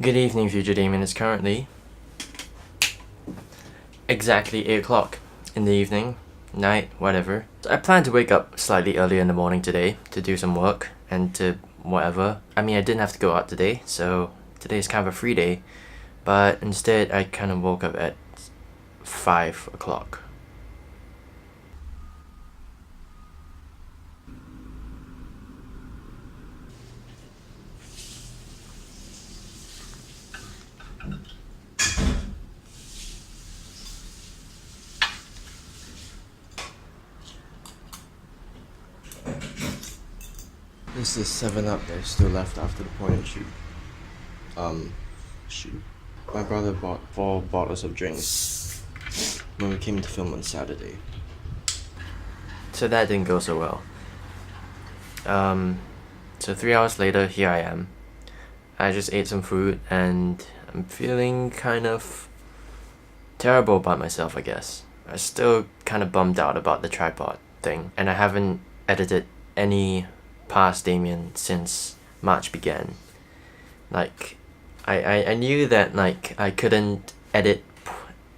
Good evening, Future Damien. It's currently exactly 8 o'clock in the evening, night, whatever. So I plan to wake up slightly earlier in the morning today to do some work and to whatever. I mean, I didn't have to go out today, so today is kind of a free day, but instead I kind of woke up at 5 o'clock. This is 7-Up that's still left after the point and shoot. My brother bought 4 bottles of drinks when we came to film on Saturday. So that didn't go so well. So 3 hours later, here I am. I just ate some food and I'm feeling kind of terrible about myself, I guess. I'm still kind of bummed out about the tripod thing, and I haven't edited any past Damien since March began. Like, I knew that like I couldn't edit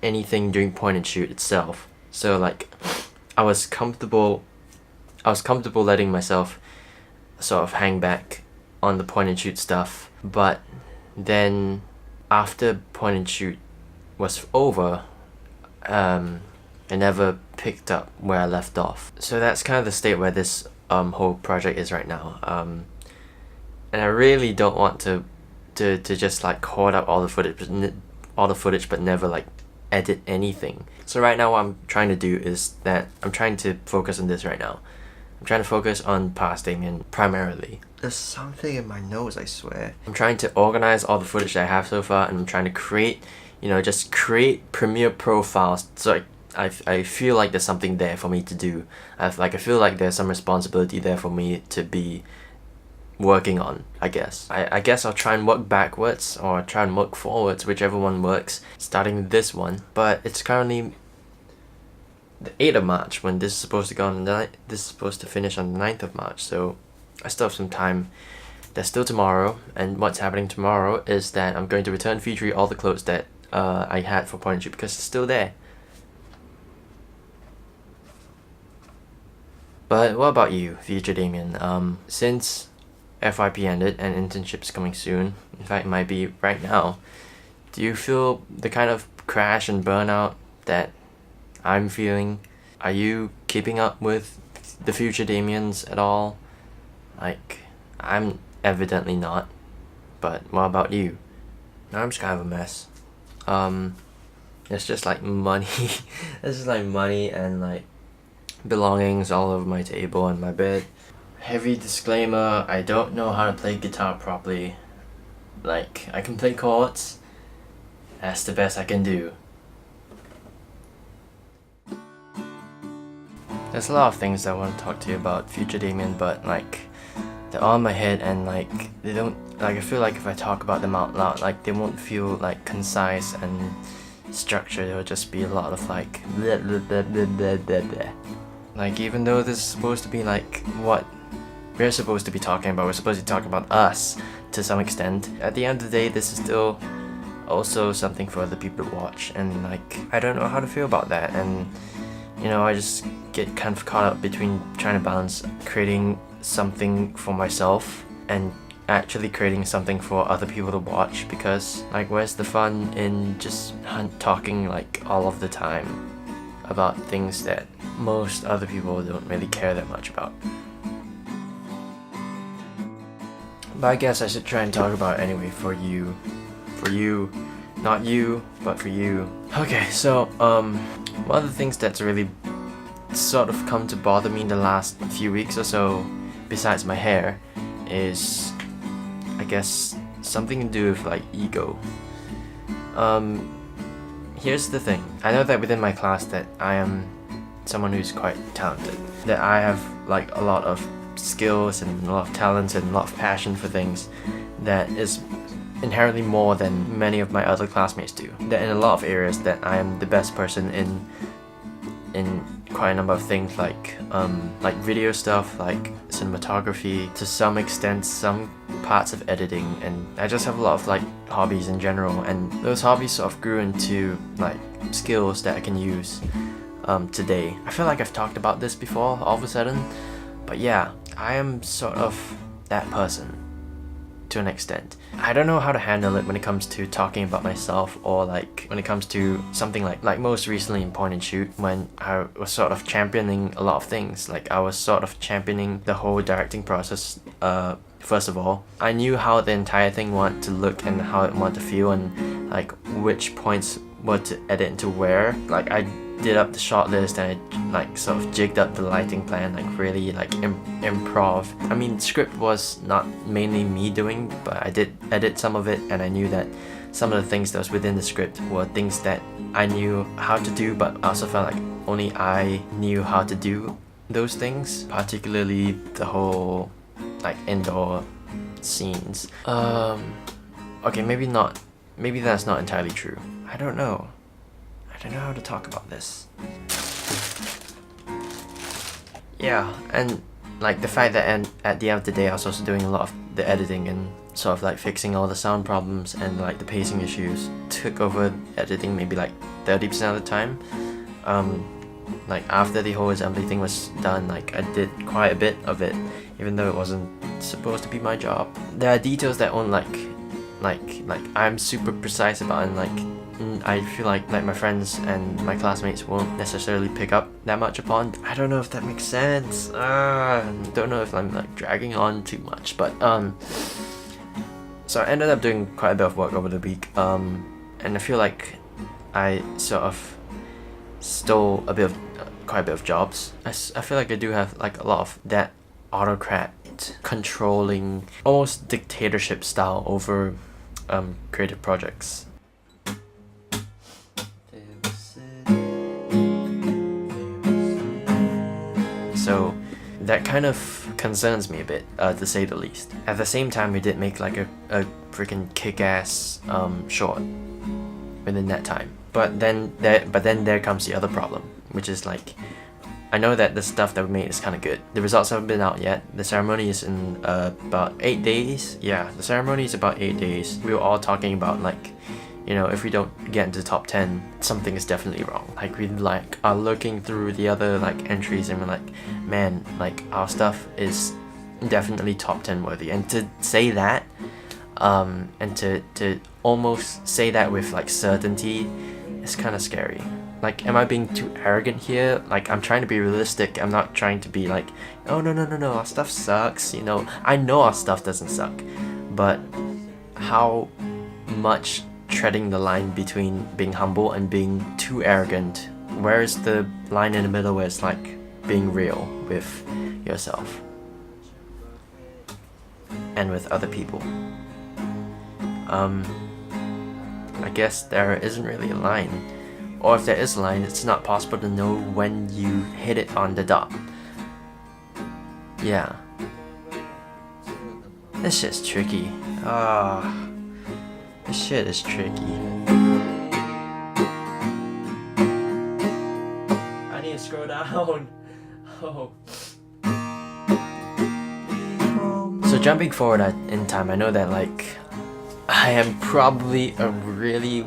anything during point and shoot itself, so like I was comfortable letting myself sort of hang back on the point and shoot stuff, but then after point and shoot was over, I never picked up where I left off. So that's kind of the state where this whole project is right now. And I really don't want to just like hoard up all the footage but never like edit anything. So right now what I'm trying to do is that I'm trying to focus on this right now. I'm trying to focus on past Damien primarily. There's something in my nose, I swear. I'm trying to organize all the footage that I have so far, and I'm trying to create, just create Premiere profiles so I feel like there's something there for me to do. I feel like there's some responsibility there for me to be working on, I guess. I guess I'll try and work backwards or try and work forwards, whichever one works, starting with this one. But it's currently the 8th of March when this is supposed to go on the this is supposed to finish on the 9th of March, so I still have some time. There's still tomorrow, and what's happening tomorrow is that I'm going to return Future all the clothes that I had for point and shoot because it's still there. But what about you, Future Damien? Since FYP ended and internship's coming soon, in fact it might be right now, do you feel the kind of crash and burnout that I'm feeling? Are you keeping up with the Future Damiens at all? Like, I'm evidently not, but what about you? I'm just kind of a mess. It's just like money. It's just like money and like belongings all over my table and my bed. Heavy disclaimer, I don't know how to play guitar properly. Like, I can play chords. That's the best I can do. There's a lot of things I want to talk to you about Future Damien, but like they're all in my head and like they don't, like I feel like if I talk about them out loud, like they won't feel like concise and structured. It'll just be a lot of like blah, blah, blah, blah, blah, blah, blah. Like, even though this is supposed to be like what we're supposed to be talking about, we're supposed to talk about us to some extent, at the end of the day this is still also something for other people to watch, and like I don't know how to feel about that, and I just get kind of caught up between trying to balance creating something for myself and actually creating something for other people to watch, because like where's the fun in just talking like all of the time about things that most other people don't really care that much about. But I guess I should try and talk about it anyway for you, not you, but for you. Okay, so one of the things that's really sort of come to bother me in the last few weeks or so, besides my hair, is I guess something to do with like ego. Here's the thing. I know that within my class that I am someone who's quite talented, that I have like a lot of skills and a lot of talents and a lot of passion for things that is inherently more than many of my other classmates do. That in a lot of areas that I am the best person in quite a number of things, like video stuff, like cinematography, to some extent some parts of editing, and I just have a lot of like hobbies in general, and those hobbies sort of grew into like skills that I can use today. I feel like I've talked about this before all of a sudden, but yeah, I am sort of that person to an extent. I don't know how to handle it when it comes to talking about myself, or like when it comes to something like most recently in point and shoot, when I was sort of championing a lot of things. Like I was sort of championing the whole directing process. First of all, I knew how the entire thing wanted to look and how it wanted to feel, and like which points were to edit into where. Like I did up the shot list, and I like sort of jigged up the lighting plan, like really like improv. I mean, script was not mainly me doing, but I did edit some of it, and I knew that some of the things that was within the script were things that I knew how to do, but I also felt like only I knew how to do those things, particularly the whole like indoor scenes. Okay, maybe that's not entirely true. I don't know how to talk about this. Yeah, and like the fact that at the end of the day I was also doing a lot of the editing and sort of like fixing all the sound problems and like the pacing issues took over editing maybe like 30% of the time. Like after the whole assembly thing was done, like I did quite a bit of it, even though it wasn't supposed to be my job. There are details that won't like I'm super precise about, and like I feel like my friends and my classmates won't necessarily pick up that much upon. I don't know if that makes sense. Don't know if I'm like dragging on too much, but so I ended up doing quite a bit of work over the week, and I feel like I sort of stole quite a bit of jobs. I feel like I do have like a lot of that autocrat controlling, almost dictatorship style over creative projects. So that kind of concerns me a bit, to say the least. At the same time, we did make like a freaking kick-ass short within that time. But then there comes the other problem, which is like, I know that the stuff that we made is kind of good. The results haven't been out yet. The ceremony is in about 8 days. Yeah, the ceremony is about 8 days. We were all talking about like, you know, if we don't get into the top 10, something is definitely wrong. Like we like are looking through the other like entries, and we're like, man, like our stuff is definitely top 10 worthy. And to say that, and to almost say that with like certainty, is kind of scary. Like, am I being too arrogant here? Like, I'm trying to be realistic. I'm not trying to be like, oh no, our stuff sucks. You know, I know our stuff doesn't suck, but how much treading the line between being humble and being too arrogant? Where is the line in the middle where it's like being real with yourself and with other people? I guess there isn't really a line. Or if there is a line, it's not possible to know when you hit it on the dot. Yeah. This shit's tricky. This shit is tricky. I need to scroll down. Oh. So jumping forward in time, I know that like I am probably a really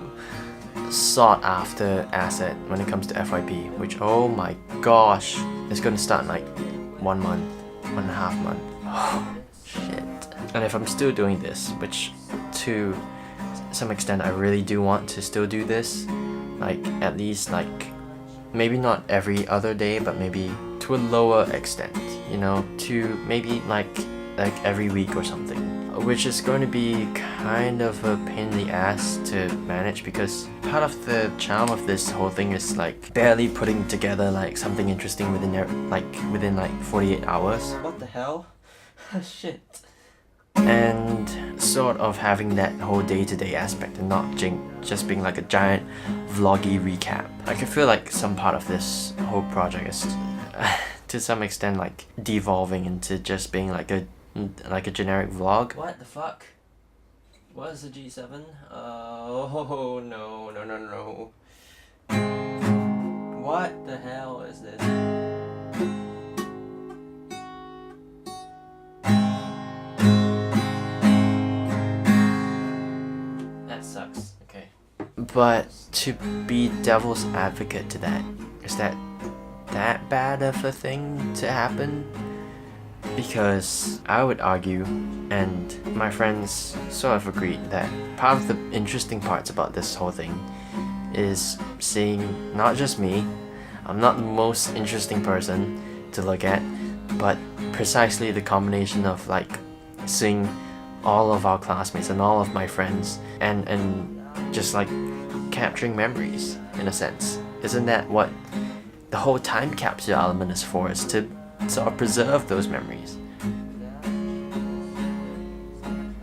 sought after asset when it comes to FYP, which, oh my gosh, it's gonna start in like 1 month, 1.5 months. Oh shit. And if I'm still doing this, which to some extent I really do want to still do this, like at least like maybe not every other day, but maybe to a lower extent, you know, to maybe like every week or something, which is going to be kind of a pain in the ass to manage, because part of the charm of this whole thing is like barely putting together like something interesting within 48 hours. What the hell? Shit. And sort of having that whole day-to-day aspect and not just being like a giant vloggy recap. Like I feel like some part of this whole project is to some extent like devolving into just being like a generic vlog. What the fuck? What is the G7? Oh no. What the hell is this? But to be devil's advocate to that, is that bad of a thing to happen? Because I would argue, and my friends sort of agreed, that part of the interesting parts about this whole thing is seeing not just me, I'm not the most interesting person to look at, but precisely the combination of like seeing all of our classmates and all of my friends and just like capturing memories in a sense. Isn't that what the whole time capsule element is for? Is to sort of preserve those memories.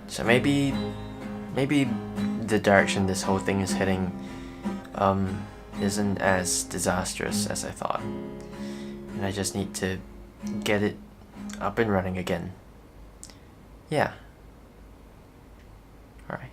So maybe the direction this whole thing is heading isn't as disastrous as I thought, and I just need to get it up and running again. Yeah. Alright.